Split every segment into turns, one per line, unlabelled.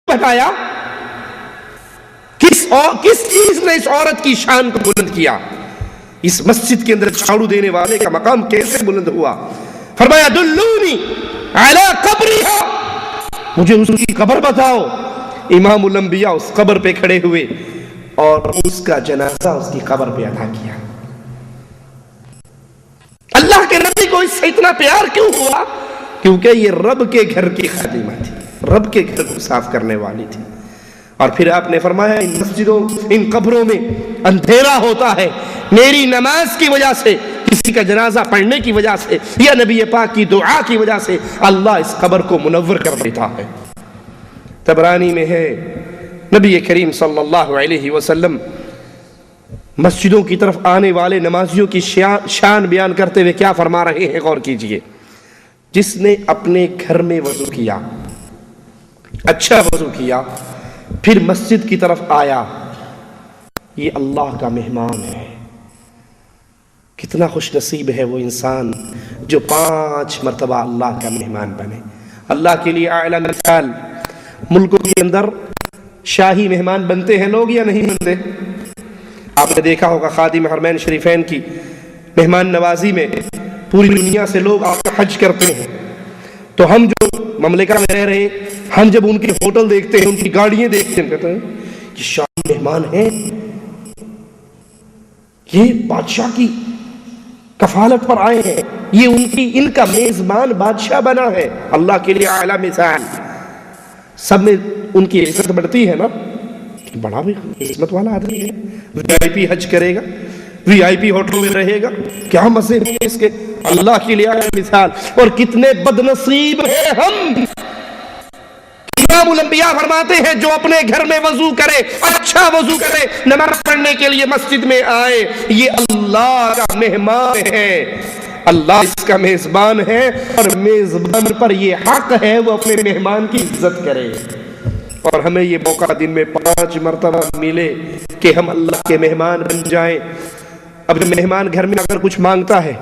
بتایا کس چیز نے اس عورت کی شان کو بلند کیا؟ اس مسجد کے اندر جھاڑو دینے والے کا مقام کیسے بلند ہوا؟ فرمایا دلونی علی قبرہا، مجھے اس کی قبر بتاؤ۔ امام الانبیاء اس قبر پہ کھڑے ہوئے اور اس کا جنازہ اس کی قبر پہ ادا کیا۔ اللہ کے نبی کو اس سے اتنا پیار کیوں ہوا؟ کیونکہ یہ رب کے گھر کی خادمہ تھی، رب کے گھر کو صاف کرنے والی تھی۔ اور پھر آپ نے فرمایا ان مسجدوں، ان قبروں میں اندھیرا ہوتا ہے میری نماز کی وجہ سے، کسی کا جنازہ پڑھنے کی وجہ سے، یا نبی پاک کی دعا کی وجہ سے اللہ اس قبر کو منور کر دیتا ہے۔ طبرانی میں ہے نبی کریم صلی اللہ علیہ وسلم مسجدوں کی طرف آنے والے نمازیوں کی شان بیان کرتے ہوئے کیا فرما رہے ہیں، غور کیجئے۔ جس نے اپنے گھر میں وضو کیا، اچھا وضو کیا، پھر مسجد کی طرف آیا، یہ اللہ کا مہمان ہے۔ کتنا خوش نصیب ہے وہ انسان جو 5 مرتبہ اللہ کا مہمان بنے۔ اللہ کے لیے اعلیٰ مثال، ملکوں کے اندر شاہی مہمان بنتے ہیں لوگ یا نہیں بنتے؟ آپ نے دیکھا ہوگا خادم حرمین شریفین کی مہمان نوازی میں پوری دنیا سے لوگ آ کر حج کرتے ہیں، تو ہم جو مملکہ میں رہ رہے ہیں، ہم جب ان کے ہوٹل دیکھتے ہیں، ان کی گاڑیاں دیکھتے ہیں، کہتے ہیں یہ شاہی مہمان ہیں، یہ بادشاہ کی کفالت پر آئے ہیں، یہ ان کا میزبان بادشاہ بنا ہے۔ اللہ کے لیے اعلیٰ مثال۔ سب میں ان کی عزت بڑھتی ہے نا، بڑا بھی عزت والا آدمی ہے، وی آئی پی حج کرے گا، وی آئی پی ہوٹل میں رہے گا، کیا مزے ہیں اس کے۔ اللہ کے لیے اعلیٰ مثال۔ اور کتنے بد نصیب ہیں ہم۔ امام الانبیاء فرماتے ہیں جو اپنے گھر میں وضو کرے، اچھا وضو کرے، نماز پڑھنے کے لیے مسجد میں آئے، یہ اللہ کا مہمان ہے، اللہ اس کا میزبان ہے، اور میزبان پر یہ حق ہے وہ اپنے مہمان کی عزت کرے۔ اور ہمیں یہ موقع دن میں 5 مرتبہ ملے کہ ہم اللہ کے مہمان بن جائیں۔ اب جب مہمان گھر میں اگر کچھ مانگتا ہے،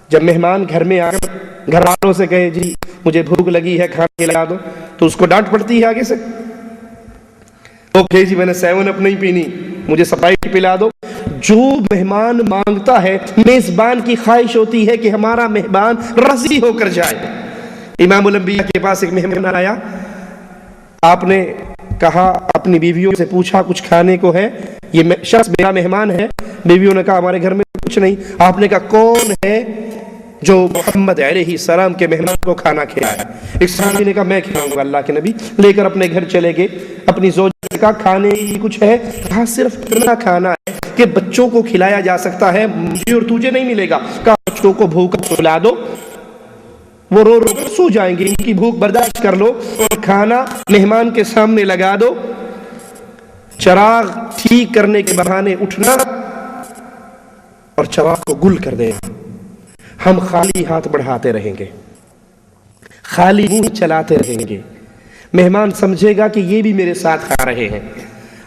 جب مہمان گھر میں آ کر گھر والوں سے کہے جی مجھے بھوک لگی ہے، کھانا کھلا دو، تو اس کو ڈانٹ پڑتی ہے آگے سے۔ اوکے جی میں نے 7 اپ نہیں پینی، مجھے اسپرائٹ پلا دو۔ جو مہمان مانگتا ہے، میزبان کی خواہش ہوتی ہے کہ ہمارا مہمان راضی ہو کر جائے۔ امام الانبیاء کے پاس ایک مہمان آیا، آپ نے کہا اپنی بیویوں سے پوچھا کچھ کھانے کو ہے؟ یہ شخص میرا مہمان ہے۔ بیویوں نے کہا ہمارے گھر میں کچھ نہیں۔ آپ نے کہا کون ہے جو محمد علیہ السلام کے مہمان کو کھانا کھلایا؟ ایک صحابی نے کہا میں کھلاؤں گا اللہ کے نبی۔ لے کر اپنے گھر چلے گئے، اپنی زوجہ سے کہا کھانے کی کچھ ہے؟ کہا صرف اتنا کھانا ہے کہ بچوں کو کھلایا جا سکتا ہے، مجھے اور تجھے نہیں ملے گا۔ کہا بچوں کو بھوکا سلا دو، وہ رو رو کر سو جائیں گے، ان کی بھوک برداشت کر لو، اور کھانا مہمان کے سامنے لگا دو۔ چراغ ٹھیک کرنے کے بہانے اٹھنا اور چراغ کو گل کر دینا۔ ہم خالی ہاتھ بڑھاتے رہیں گے، خالی منہ چلاتے رہیں گے، مہمان سمجھے گا کہ یہ بھی میرے ساتھ کھا رہے ہیں۔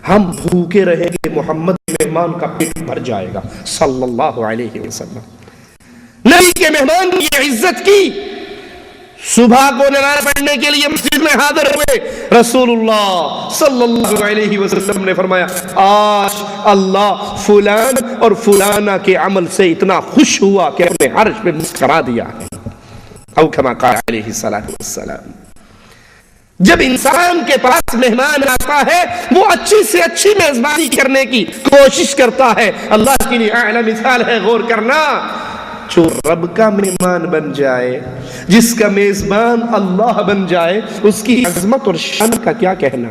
ہم بھوکے رہیں گے، محمد مہمان کا پیٹ بھر جائے گا صلی اللہ علیہ وسلم۔ نبی کے مہمان کی عزت کی۔ صبح کو نماز پڑھنے کے لیے مسجد میں حاضر ہوئے، رسول اللہ صلی اللہ علیہ وسلم نے فرمایا آج اللہ فلان اور فلانہ کے عمل سے اتنا خوش ہوا کہ اپنے عرش پہ مسکرا دیا ہے، او کما قال علیہ الصلوۃ والسلام۔ جب انسان کے پاس مہمان آتا ہے وہ اچھی سے اچھی میزبانی کرنے کی کوشش کرتا ہے۔ اللہ کے لیے اعلیٰ مثال ہے، غور کرنا، جو رب کا مہمان بن جائے، جس کا میزبان اللہ بن جائے، اس کی عظمت اور شان کا کیا کہنا۔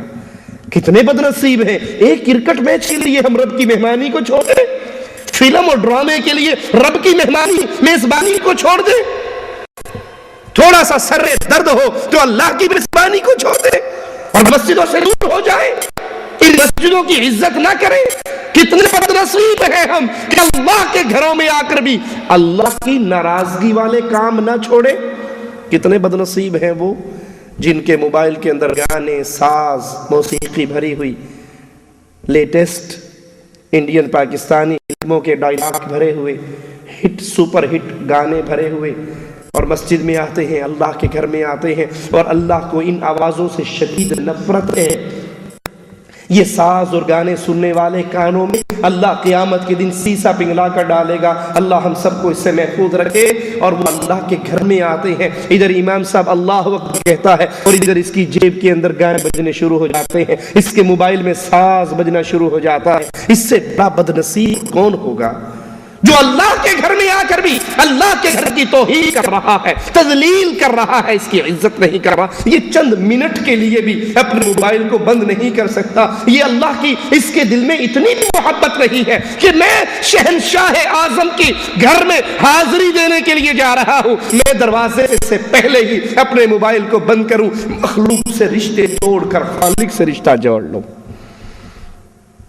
کتنے بد نصیب ہیں، ایک کرکٹ میچ کے لیے ہم رب کی مہمانی کو چھوڑ دیں، فلم اور ڈرامے کے لیے رب کی میزبانی کو چھوڑ دیں، تھوڑا سا سر درد ہو تو اللہ کی میزبانی کو چھوڑ دیں اور مسجدوں سے دور ہو جائیں، ان مسجدوں کی عزت نہ کریں۔ کتنے بد نصیب ہیں ہم کہ اللہ کے گھروں میں آ کر بھی اللہ کی ناراضگی والے کام نہ چھوڑے۔ کتنے بد نصیب ہیں وہ جن کے موبائل کے اندر گانے، ساز، موسیقی بھری ہوئی، لیٹسٹ انڈین پاکستانی فلموں کے ڈائلاگ بھرے ہوئے، ہٹ سپر ہٹ گانے بھرے ہوئے، اور مسجد میں آتے ہیں، اللہ کے گھر میں آتے ہیں، اور اللہ کو ان آوازوں سے شدید نفرت ہے۔ یہ ساز اور گانے سننے والے کانوں میں اللہ قیامت کے دن سیسا پنگلا کر ڈالے گا۔ اللہ ہم سب کو اس سے محفوظ رکھے۔ اور وہ اللہ کے گھر میں آتے ہیں، ادھر امام صاحب اللہ اکبر کہتا ہے اور ادھر اس کی جیب کے اندر گانے بجنے شروع ہو جاتے ہیں، اس کے موبائل میں ساز بجنا شروع ہو جاتا ہے۔ اس سے بڑا بدنصیب کون ہوگا جو اللہ کے گھر میں آ کر بھی اللہ کے گھر کی توہین کر رہا ہے، تذلیل کر رہا ہے، اس کی عزت نہیں کر رہا، یہ چند منٹ کے لیے بھی اپنے موبائل کو بند نہیں کر سکتا۔ یہ اللہ کی اس کے دل میں اتنی بھی محبت نہیں ہے کہ میں شہنشاہ اعظم کی گھر میں حاضری دینے کے لیے جا رہا ہوں، میں دروازے سے پہلے ہی اپنے موبائل کو بند کروں، مخلوق سے رشتے توڑ کر خالق سے رشتہ جوڑ لوں۔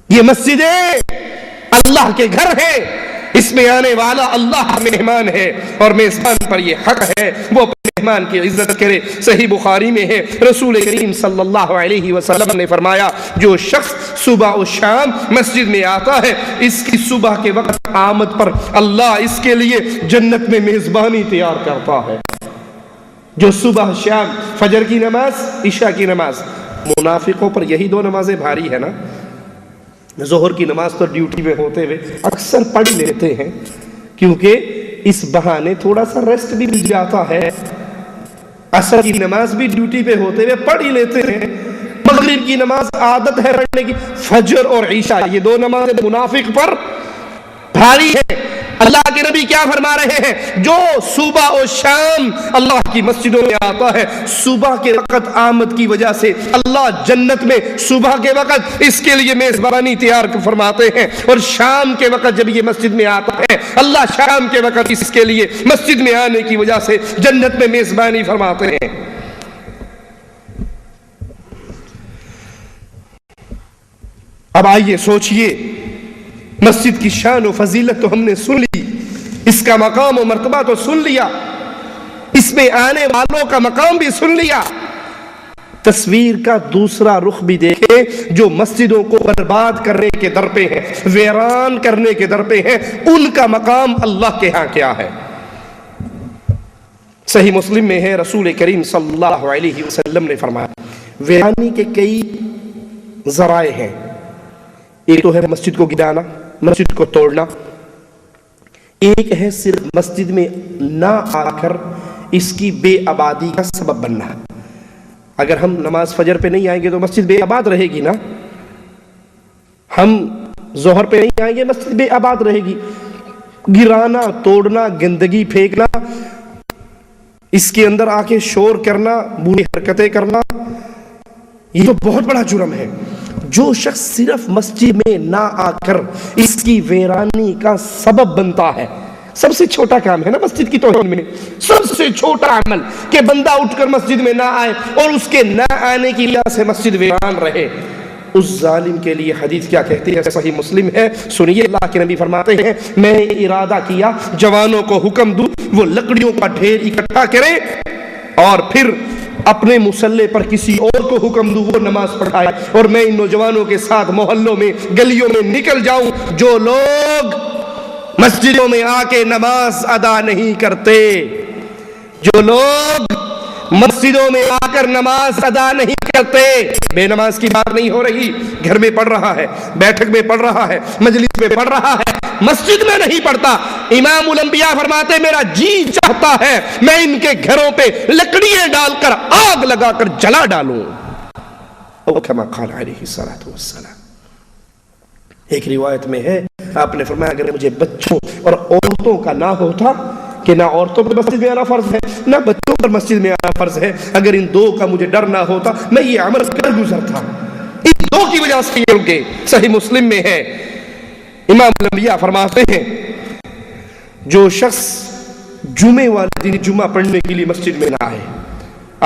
یہ مسجدیں اللہ کے گھر ہے، اس میں آنے والا اللہ مہمان ہے، اور میزبان پر یہ حق ہے وہ اپنے مہمان کی عزت کرے۔ صحیح بخاری میں ہے، رسول کریم صلی اللہ علیہ وسلم نے فرمایا جو شخص صبح و شام مسجد میں آتا ہے، اس کی صبح کے وقت آمد پر اللہ اس کے لیے جنت میں میزبانی تیار کرتا ہے۔ جو صبح شام فجر کی نماز، عشاء کی نماز، منافقوں پر یہی دو نمازیں بھاری ہے نا۔ ظہر کی نماز تو ڈیوٹی میں ہوتے ہوئے اکثر پڑھ لیتے ہیں، کیونکہ اس بہانے تھوڑا سا ریسٹ بھی مل جاتا ہے۔ عصر کی نماز بھی ڈیوٹی پہ ہوتے ہوئے پڑھ ہی لیتے ہیں۔ مغرب کی نماز عادت ہے پڑھنے کی، فجر اور عشاء یہ دو نمازیں منافق پر بھاری ہے۔ اللہ کے نبی کیا فرما رہے ہیں؟ جو صبح و شام اللہ کی مسجدوں میں آتا ہے، صبح کے وقت آمد کی وجہ سے اللہ جنت میں صبح کے وقت اس کے لیے میزبانی تیار فرماتے ہیں، اور شام کے وقت جب یہ مسجد میں آتا ہے اللہ شام کے وقت اس کے لیے مسجد میں آنے کی وجہ سے جنت میں میزبانی فرماتے ہیں۔ اب آئیے سوچئے، مسجد کی شان و فضیلت تو ہم نے سن لی، اس کا مقام و مرتبہ تو سن لیا، اس میں آنے والوں کا مقام بھی سن لیا۔ تصویر کا دوسرا رخ بھی دیکھیں، جو مسجدوں کو برباد کرنے کے در پہ ہیں، ویران کرنے کے در پہ ہیں، ان کا مقام اللہ کے ہاں کیا ہے۔ صحیح مسلم میں ہے، رسول کریم صلی اللہ علیہ وسلم نے فرمایا ویرانی کے کئی ذرائع ہیں۔ ایک تو ہے مسجد کو گرانا، مسجد کو توڑنا، ایک ہے صرف مسجد میں نہ آ کر اس کی بے آبادی کا سبب بننا۔ اگر ہم نماز فجر پہ نہیں آئیں گے تو مسجد بے آباد رہے گی نا، ہم ظہر پہ نہیں آئیں گے مسجد بے آباد رہے گی۔ گرانا، توڑنا، گندگی پھینکنا، اس کے اندر آ کے شور کرنا، بری حرکتیں کرنا، یہ تو بہت بڑا جرم ہے۔ جو شخص صرف مسجد میں نہ آ کر اس کی ویرانی کا سبب بنتا ہے، سب سے چھوٹا کام ہے نا مسجد کی توہین میں، سب سے چھوٹا عمل کہ بندہ اٹھ کر مسجد میں نہ آئے اور اس کے نہ آنے کی وجہ سے مسجد ویران رہے، اس ظالم کے لیے حدیث کیا کہتی ہے؟ صحیح مسلم ہے، سنیے، اللہ کے نبی فرماتے ہیں میں نے ارادہ کیا جوانوں کو حکم دوں وہ لکڑیوں کا ڈھیر اکٹھا کریں اور پھر اپنے مصلے پر کسی اور کو حکم دوں وہ نماز پڑھائے، اور میں ان نوجوانوں کے ساتھ محلوں میں گلیوں میں نکل جاؤں جو لوگ مسجدوں میں آ کے نماز ادا نہیں کرتے، جو لوگ مسجدوں میں آ کر نماز ادا نہیں کرتے۔ بے نماز کی بات نہیں ہو رہی، گھر میں پڑھ رہا ہے، بیٹھک میں پڑھ رہا ہے، مجلس میں پڑھ رہا ہے، مسجد میں نہیں پڑھتا۔ امام الانبیاء فرماتے میرا جی چاہتا ہے میں ان کے گھروں پہ لکڑیاں ڈال کر آگ لگا کر جلا ڈالوں، او کما قال علیہ الصلوۃ والسلام۔ ایک روایت میں ہے آپ نے فرمایا اگر مجھے بچوں اور عورتوں کا نہ ہوتا کہ نہ عورتوں پر مسجد میں آنا فرض ہے نہ بچوں پر مسجد میں آنا فرض ہے، اگر ان دو کا مجھے ڈر نہ ہوتا میں یہ عمل کر گزرتا، ان دو کی وجہ سے یہ رکے۔ صحیح مسلم میں ہے، امام الانبیاء فرماتے ہیں جو شخص جمعے والے دن جمعہ پڑھنے کے لیے مسجد میں نہ آئے،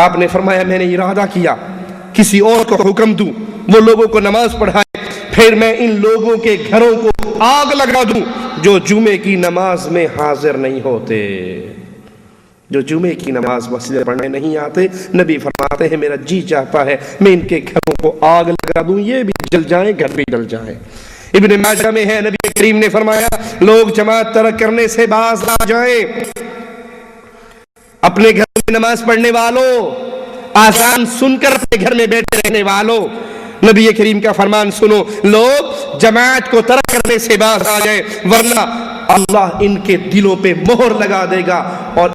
آپ نے فرمایا میں نے ارادہ کیا کسی اور کو حکم دوں وہ لوگوں کو نماز پڑھائے، پھر میں ان لوگوں کے گھروں کو آگ لگا دوں جو جمعے کی نماز میں حاضر نہیں ہوتے، جو جمعے کی نماز مسجد پڑھنے نہیں آتے۔ نبی فرماتے ہیں میرا جی چاہتا ہے میں ان کے گھروں کو آگ لگا دوں، یہ بھی جل جائیں گھر بھی جل جائیں۔ ابن ماجہ میں ہے نبی کریم نے فرمایا لوگ جماعت ترک کرنے سے باز آ جائیں، اپنے گھر میں نماز پڑھنے والوں، آزان سن کر اپنے گھر میں بیٹھے رہنے والوں، نبی کریم کا فرمان سنو، لوگ جماعت کو ترک کرنے سے باز آ جائے، ورنہ اللہ ان کے دلوں پہ مہر لگا دے گا اور